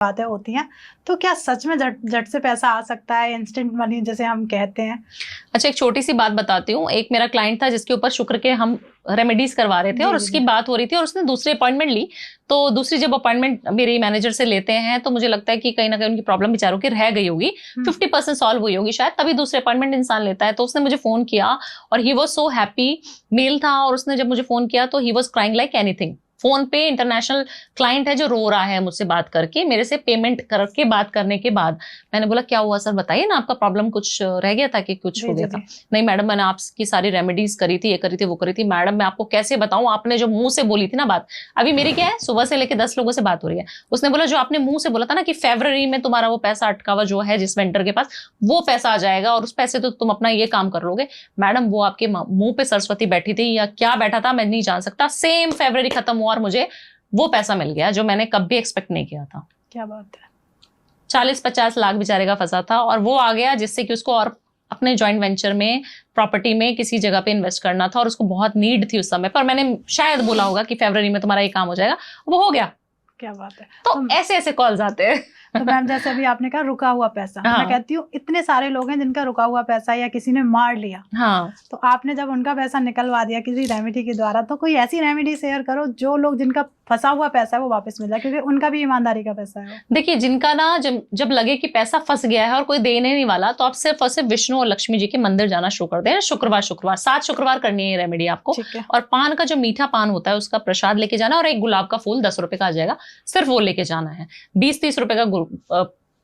बातें होती हैं, तो क्या सच में झट से पैसा आ सकता है, इंस्टेंट मनी जैसे हम कहते हैं? अच्छा, एक छोटी सी बात बताती हूँ। एक मेरा क्लाइंट था जिसके ऊपर शुक्र के हम रेमेडीज करवा रहे थे और उसकी बात हो रही थी और उसने दूसरी अपॉइंटमेंट ली। तो दूसरी जब अपॉइंटमेंट मेरी मैनेजर से लेते हैं तो मुझे लगता है कि कहीं ना कहीं उनकी प्रॉब्लम बेचारों की रह गई होगी, 50% सॉल्व हुई होगी शायद, तभी दूसरे अपॉइंटमेंट इंसान लेता है। तो उसने मुझे फोन किया और he was so happy. Male था और उसने जब मुझे फोन किया तो he was crying like anything. Phone पे इंटरनेशनल क्लाइंट है जो रो रहा है मुझसे बात करके, मेरे से पेमेंट करके बात करने के बाद। मैंने बोला क्या हुआ सर, बताइए ना, आपका प्रॉब्लम कुछ रह गया था कि कुछ हो गया था? नहीं मैडम, मैंने आपकी सारी रेमेडीज करी थी, ये करी थी, वो करी थी। मैडम मैं आपको कैसे बताऊं, आपने जो मुंह से बोली थी ना बात, अभी मेरी क्या है, सुबह से लेकर 10 लोगों से बात हो रही है। उसने बोला जो आपने मुंह से बोला था ना कि फरवरी में तुम्हारा वो पैसा अटका हुआ जो है जिस वेंडर के पास, वो पैसा आ जाएगा और उस पैसे तो तुम अपना ये काम कर लोगे। मैडम वो आपके मुंह पे सरस्वती बैठी थी या क्या बैठा था मैं नहीं जान सकता, सेम फरवरी खत्म हुआ और मुझे वो पैसा मिल गया जो मैंने कभी एक्सपेक्ट नहीं किया था। क्या बात है। 40-50 लाख बेचारे का फंसा था और वो आ गया जिससे कि उसको और अपने जॉइंट वेंचर में प्रॉपर्टी में किसी जगह पे इन्वेस्ट करना था और उसको बहुत नीड थी उस समय पर। मैंने शायद बोला होगा कि फरवरी में तुम्हारा ये काम हो जाएगा, वो हो गया। क्या बात है। तो ऐसे ऐसे कॉल्स आते हैं। तो मैम जैसे अभी आपने कहा रुका हुआ पैसा, मैं कहती हूँ इतने सारे लोग हैं जिनका रुका हुआ पैसा या किसी ने मार लिया, हाँ, तो आपने जब उनका पैसा निकलवा दिया किसी रेमेडी के द्वारा, तो कोई ऐसी रेमेडी शेयर करो जो लोग जिनका फंसा हुआ पैसा है वो वापस मिल जाए, क्योंकि उनका भी ईमानदारी का पैसा है। देखिए जिनका ना जब लगे कि पैसा फंस गया है और कोई देने नहीं वाला, तो आप सिर्फ और सिर्फ विष्णु और लक्ष्मी जी के मंदिर जाना शुरू कर दें। शुक्रवार 7 शुक्रवार करनी है रेमेडी आपको। और पान का जो मीठा पान होता है उसका प्रसाद लेके जाना और एक गुलाब का फूल 10 रुपए का आ जाएगा, सिर्फ वो लेके जाना है। 20-30 रुपए का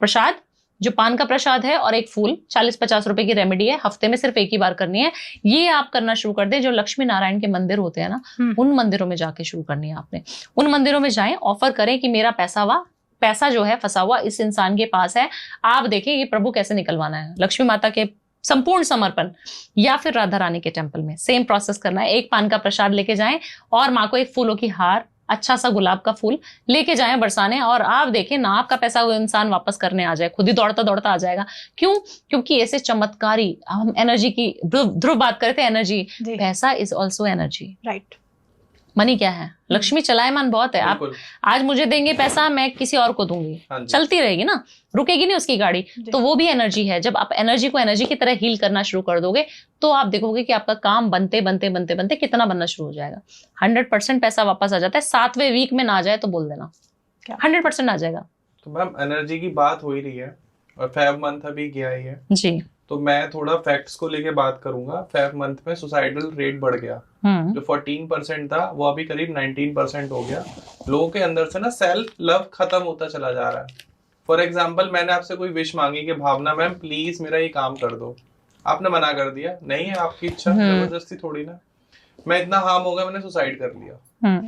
प्रसाद जो पान का प्रसाद है और एक फूल, 40-50 रुपए की रेमेडी है, हफ्ते में सिर्फ एक ही बार करनी है। ये आप करना शुरू कर दें। जो लक्ष्मी नारायण के मंदिर होते हैं ना, उन मंदिरों में जाके शुरू करनी है आपने। उन मंदिरों में जाएं, ऑफर करें कि मेरा पैसा जो है फंसा हुआ इस इंसान के पास है, आप देखें ये प्रभु कैसे निकलवाना है। लक्ष्मी माता के संपूर्ण समर्पण या फिर राधा रानी के टेम्पल में सेम प्रोसेस करना है। एक पान का प्रसाद लेके जाएं और माँ को एक फूलों की हार, अच्छा सा गुलाब का फूल लेके जाएं बरसाने, और आप देखें ना आपका पैसा वो इंसान वापस करने आ जाए, खुद ही दौड़ता दौड़ता आ जाएगा। क्यों? क्योंकि ऐसे चमत्कारी, हम एनर्जी की ध्रुव बात करते हैं, एनर्जी, पैसा is also energy, right. Money क्या है, लक्ष्मी चलायमान बहुत है। आप आज मुझे देंगे पैसा, मैं किसी और को दूंगी, चलती रहेगी ना, रुकेगी नहीं उसकी गाड़ी। तो वो भी एनर्जी है। जब आप एनर्जी को एनर्जी की तरह हील करना शुरू कर दोगे तो आप देखोगे कि आपका काम बनते बनते बनते बनते कितना बनना शुरू हो जाएगा। 100% पैसा वापस आ जाता है। 7वें वीक में ना आ जाए तो बोल देना, 100% आ जाएगा। तो मैम एनर्जी की बात हो ही रही है और फेब मंथ अभी गया ही है जी, तो मैं थोड़ा फैक्ट्स को लेके बात करूंगा। फेब मंथ में सुसाइडल रेट बढ़ गया, जो 14% था वो अभी करीब 19% हो गया। लोगों के अंदर से ना सेल्फ लव खत्म होता चला जा रहा है। फॉर एग्जाम्पल मैंने आपसे कोई विश मांगी कि भावना मैम प्लीज मेरा ये काम कर दो, आपने मना कर दिया, नहीं है आपकी इच्छा, जबरदस्ती थोड़ी ना। मैं इतना हार्म हो गया, मैंने सुसाइड कर लिया।